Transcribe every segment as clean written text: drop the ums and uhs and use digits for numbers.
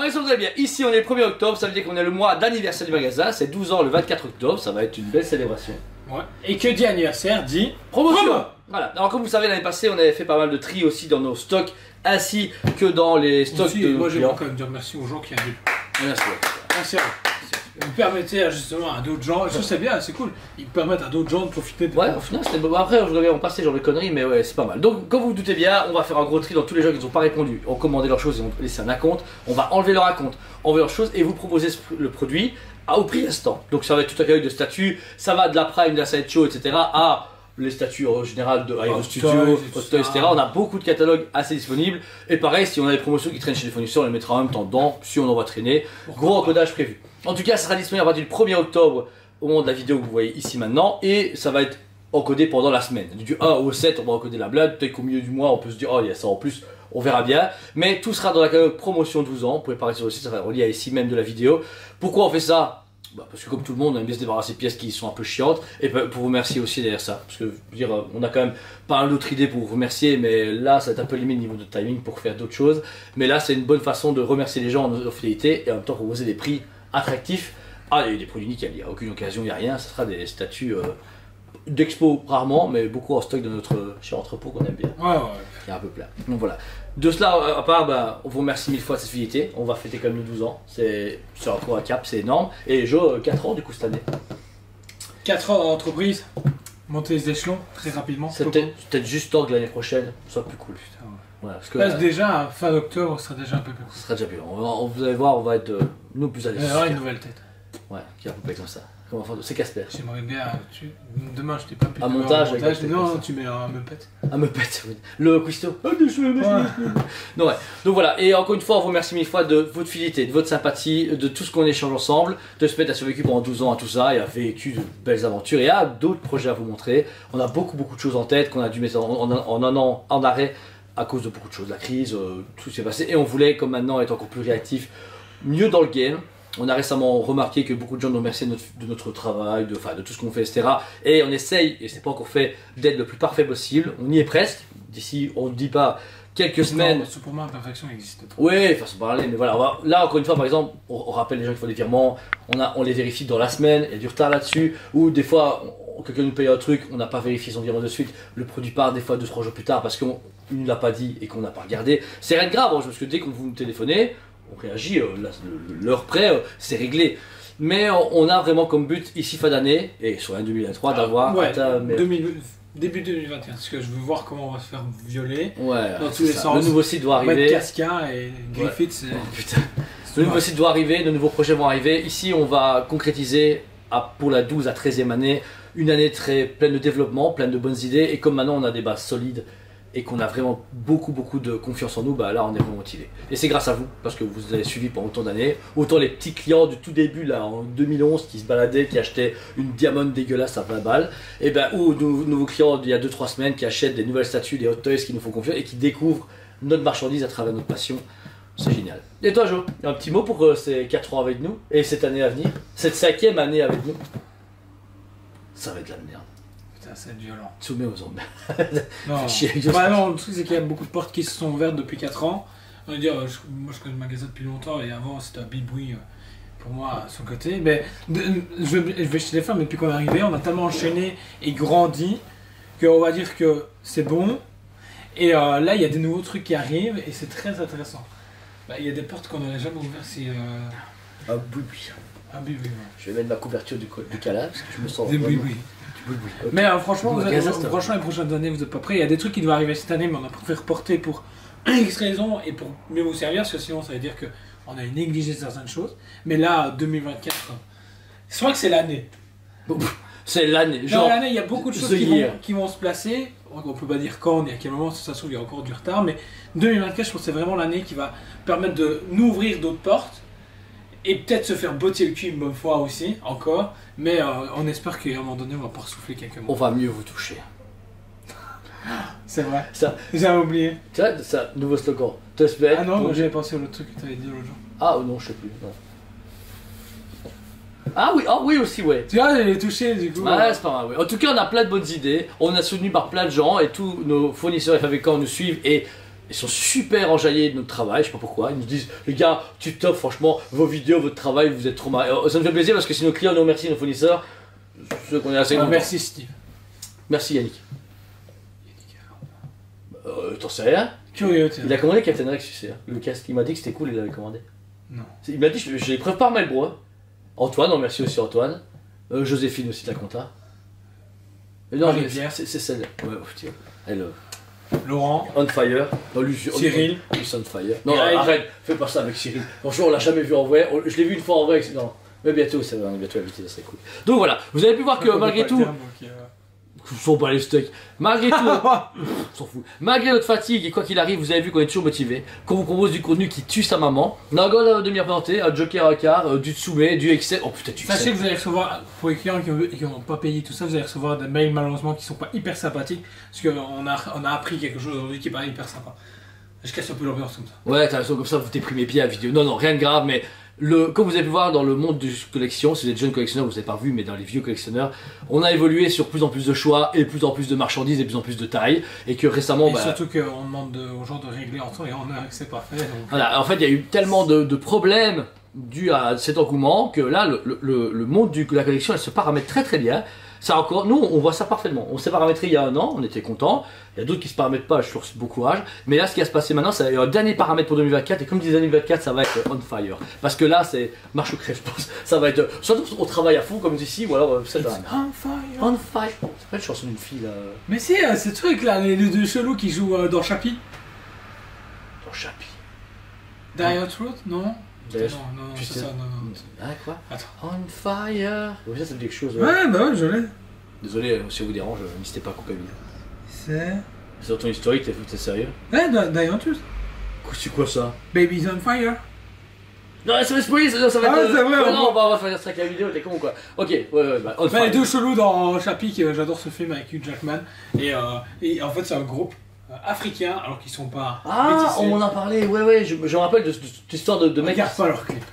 On est sur vous allez bien. Ici, on est le 1er octobre, ça veut dire qu'on est le mois d'anniversaire du magasin. C'est 12 ans le 24 octobre, ça va être une belle célébration. Ouais. Et que dit anniversaire dit promotion. Voilà. Alors, comme vous savez, l'année passée, on avait fait pas mal de tri aussi dans nos stocks, ainsi que dans les stocks aussi, de moi, clients. j'aimerais quand même dire merci aux gens qui arrivent. Merci. Merci à vous. Vous permettez justement à d'autres gens, ça c'est bien, c'est cool, ils permettent à d'autres gens de profiter de... Ouais, au final c'était bon. Après, on passait genre de conneries, mais ouais, c'est pas mal. Donc, comme vous vous doutez bien, on va faire un gros tri dans tous les gens qui n'ont pas répondu, ont commandé leurs choses et ont laissé un acompte. On va enlever leur acompte, enlever leurs choses et vous proposer le produit au prix restant. Donc, ça va être tout un catalogue de statuts, ça va de la Prime, de la Sideshow, etc. à les statuts en général de Aero Studio, Hot Toys, etc. On a beaucoup de catalogues assez disponibles. Et pareil, si on a des promotions qui traînent chez les fournisseurs, on les mettra en même temps dedans, si on en va traîner. Gros encodage prévu. En tout cas, ça sera disponible à partir du 1er octobre au moment de la vidéo que vous voyez ici maintenant. Et ça va être encodé pendant la semaine. Du 1 au 7, on va encoder la blague. Peut-être qu'au milieu du mois, on peut se dire, oh, il y a ça en plus. On verra bien. Mais tout sera dans la catalogue promotion 12 ans. Vous pouvez parler sur le site, ça va relié à ici même de la vidéo. Pourquoi on fait ça? Parce que comme tout le monde, on aime bien se débarrasser de pièces qui sont un peu chiantes. Et pour vous remercier aussi derrière ça. Parce que, je veux dire, on a quand même pas d'autres idées pour vous remercier. Mais là, ça va être un peu limite au niveau de timing pour faire d'autres choses. Mais là, c'est une bonne façon de remercier les gens en leur fidélité. Et en même temps, proposer des prix attractifs. Ah, il y a des produits nickel, il n'y a aucune occasion, il n'y a rien. Ce sera des statuts d'expo rarement, mais beaucoup en stock de notre cher entrepôt qu'on aime bien. Ouais. Il y a un peu plein. Donc voilà. De cela, à part, on vous remercie 1000 fois de cette fidélité. On va fêter quand même nos 12 ans. C'est un coup à cap, c'est énorme. Et Jo, 4 ans du coup cette année. 4 ans dans l'entreprise, monter les échelons très rapidement. C'est peut-être juste temps que l'année prochaine soit plus cool. Putain, ouais. Voilà, parce que Là, déjà, fin d'octobre, ce sera déjà un peu plus cool. ce sera déjà plus long. Vous allez voir, on va être nous plus à l'aise. Il va y avoir une nouvelle tête. Ouais, qui est à peu près comme ça. C'est Casper. J'aimerais bien. Demain, je t'ai pas pu. Un montage avec non, tu mets un Muppet. Un Muppet, oui. Le cuistot. Non, ouais. Donc voilà, et encore une fois, on vous remercie 1000 fois de votre fidélité, de votre sympathie, de tout ce qu'on échange ensemble, de ce fait à survécu pendant 12 ans à tout ça et a vécu de belles aventures et a d'autres projets à vous montrer. On a beaucoup de choses en tête qu'on a dû mettre en un an en arrêt à cause de beaucoup de choses, la crise, tout s'est passé et on voulait, comme maintenant, être encore plus réactif, mieux dans le game. On a récemment remarqué que beaucoup de gens nous remerciaient de notre travail, de tout ce qu'on fait, etc. Et on essaye, et c'est pas encore fait, d'être le plus parfait possible. On y est presque. D'ici, on ne dit pas quelques semaines. Non, pour moi, l'imperfection existe pas. Oui, façon de parler, mais voilà. Là, encore une fois, par exemple, on rappelle les gens qui font des virements, on les vérifie dans la semaine, il y a du retard là-dessus. Ou des fois, quelqu'un nous paye un truc, on n'a pas vérifié son virement de suite, le produit part des fois 2-3 jours plus tard parce qu'on ne nous l'a pas dit et qu'on n'a pas regardé. C'est rien de grave, parce que dès qu'on vous téléphonez, on réagit, l'heure près, c'est réglé. Mais on a vraiment comme but, ici fin d'année, et sur l'année 2023, d'avoir... Début 2021, parce que je veux voir comment on va se faire violer ouais, dans tous les sens. Le nouveau site doit arriver. Casca et Griffith, c'est... Oh, putain. Le nouveau site doit arriver, de nouveaux projets vont arriver. Ici, on va concrétiser pour la 12 à 13e année, une année très pleine de développement, pleine de bonnes idées. Et comme maintenant on a des bases solides et qu'on a vraiment beaucoup de confiance en nous, là on est vraiment motivé. Et c'est grâce à vous, parce que vous avez suivi pendant autant d'années. Autant les petits clients du tout début, là en 2011, qui se baladaient, qui achetaient une Diamond dégueulasse à 20 balles, et ou de nouveaux clients d'il y a 2-3 semaines qui achètent des nouvelles statues, des Hot Toys qui nous font confiance et qui découvrent notre marchandise à travers notre passion. C'est génial. Et toi Jo, un petit mot pour ces 4 ans avec nous et cette année à venir, cette 5e année avec nous. Ça va être de la merde. Putain, c'est violent. Soumet aux ondes. Non, non, le truc c'est qu'il y a beaucoup de portes qui se sont ouvertes depuis 4 ans. On va dire, moi je connais le magasin depuis longtemps et avant c'était un biboui pour moi à son côté. Mais je vais chez les femmes, mais depuis qu'on est arrivé, on a tellement enchaîné et grandi qu'on va dire que c'est bon. Et là il y a des nouveaux trucs qui arrivent et c'est très intéressant. Il y a des portes qu'on n'aurait jamais ouvertes si... Un boui-boui. Un boui-boui, ouais. Je vais mettre ma couverture du canal parce que je me sens... Des boui-boui. Okay. Mais franchement, franchement, les prochaines années, vous n'êtes pas prêts. Il y a des trucs qui doivent arriver cette année, mais on a préféré reporter pour X raisons et pour mieux vous servir, parce que sinon ça veut dire qu'on a négligé certaines choses. Mais là, 2024, je crois que c'est l'année. C'est l'année. Dans l'année, il y a beaucoup de choses qui vont se placer. On ne peut pas dire quand ni à quel moment, ça se trouve, il y a encore du retard. Mais 2024, je pense que c'est vraiment l'année qui va permettre de nous ouvrir d'autres portes. Et peut-être se faire botter le cul une bonne fois aussi, encore. Mais on espère qu'à un moment donné, on va pouvoir souffler quelques mots. On va mieux vous toucher. C'est vrai. Ça, j'avais oublié. Tu vois, ça, nouveau slogan. Ah non, j'avais pensé à l'autre truc que tu avais dit l'autre jour. Ah non, je sais plus. Non. Oui aussi, ouais. Tu vois, j'avais touché du coup. Ouais, c'est pas mal, ouais. En tout cas, on a plein de bonnes idées. On a soutenu par plein de gens et tous nos fournisseurs et fabricants nous suivent et Ils sont super enjaillés de notre travail, je sais pas pourquoi. Ils nous disent, les gars, tu top, franchement, vos vidéos, votre travail, vous êtes trop marrés. Ça nous fait plaisir parce que si nos clients nous remercient, nos fournisseurs, ceux qu'on est assez contents. Merci Steve. Merci Yannick. T'en sais rien? Curieux, tiens. Il a commandé Captain Rex, tu sais. Hein. Le casque, il m'a dit que c'était cool, il l'avait commandé. Non. Il m'a dit, j'ai les preuves par mail, bro. Hein. Antoine, on remercie aussi Antoine. Joséphine aussi de la compta. Non, c'est celle. Ouais, putain. Elle. Laurent. On fire. Non, lui, Cyril. Lui, on fire. Non, arrête, fais pas ça avec Cyril. Franchement, on l'a jamais vu en vrai. Je l'ai vu une fois en vrai. Non. Mais bientôt, ça va, bientôt invité, ça serait cool. Donc voilà, vous avez pu voir que malgré tout. Ils sont pas les steaks. Malgré tout, on s'en fout. Malgré notre fatigue et quoi qu'il arrive, vous avez vu qu'on est toujours motivé, qu'on vous propose du contenu qui tue sa maman. On a encore de m'y présenter, un Joker à quart, du Tsume, du Excel. Oh putain, du Excel. Sachez que vous allez recevoir, pour les clients qui n'ont pas payé tout ça, vous allez recevoir des mails malheureusement qui sont pas hyper sympathiques. Parce qu'on a appris quelque chose aujourd'hui qui est pas hyper sympa. Je casse un peu l'ambiance comme ça. Ouais, t'as raison, comme ça vous déprimez bien la vidéo. Non, non, rien de grave, mais. Comme vous avez pu voir dans le monde du collection, si vous êtes jeune collectionneur, vous n'avez pas vu, mais dans les vieux collectionneurs, on a évolué sur plus en plus de choix et plus en plus de marchandises et plus en plus de tailles. Et que récemment. Et surtout qu'on demande aux gens de régler en temps et en heure et que c'est pas fait. Donc... Voilà, en fait, il y a eu tellement de problèmes dus à cet engouement que là, le monde de la collection, elle se paramètre très très bien. Ça encore, nous on voit ça parfaitement. On s'est paramétré il y a un an, on était content. Il y a d'autres qui se paramètrent pas, je suis bon courage. Mais là, ce qui va se passer maintenant, c'est un dernier paramètre pour 2024. Et comme disait 2024, ça va être on fire. Parce que là, c'est marche ou crève, je pense. Ça va être. Surtout on travaille à fond comme ici, ou alors c'est on fire. On fire. C'est pas une chanson d'une fille là. Mais c'est ce truc là, les deux chelous qui jouent dans Chappie. Dans Chappie. Dire Truth, non? Non, c'est ça, non. Ah, quoi? Attends. On fire. Oui, ça me dit quelque chose. Ouais, bah ouais, je l'ai. Désolé si ça vous dérange, n'hésitez pas à couper. C'est dans ton historique, t'es sérieux? Ouais, Dire Truth. C'est quoi ça? Baby's on fire. Non, ça va se spoiler, ça va être. C'est vrai, non, on va faire ça avec la vidéo, t'es con quoi. Ok, ouais, bah, on les deux chelous dans Chappie, j'adore ce film avec Hugh Jackman. Et en fait, c'est un groupe africain, alors qu'ils sont pas. Ah, métissés. On m'en a parlé, ouais, je me rappelle de cette histoire de mec. Regarde pas leur clip.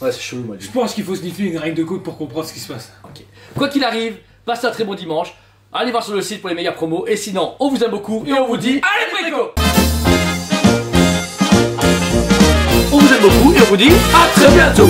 Ouais, c'est chelou, moi. Je pense qu'il faut sniffer une règle de code pour comprendre ce qui se passe. Ok. Quoi qu'il arrive, passez un très bon dimanche. Allez voir sur le site pour les meilleures promos. Et sinon, on vous aime beaucoup et on vous dit allez, préco! On vous aime beaucoup et on vous dit à très bientôt!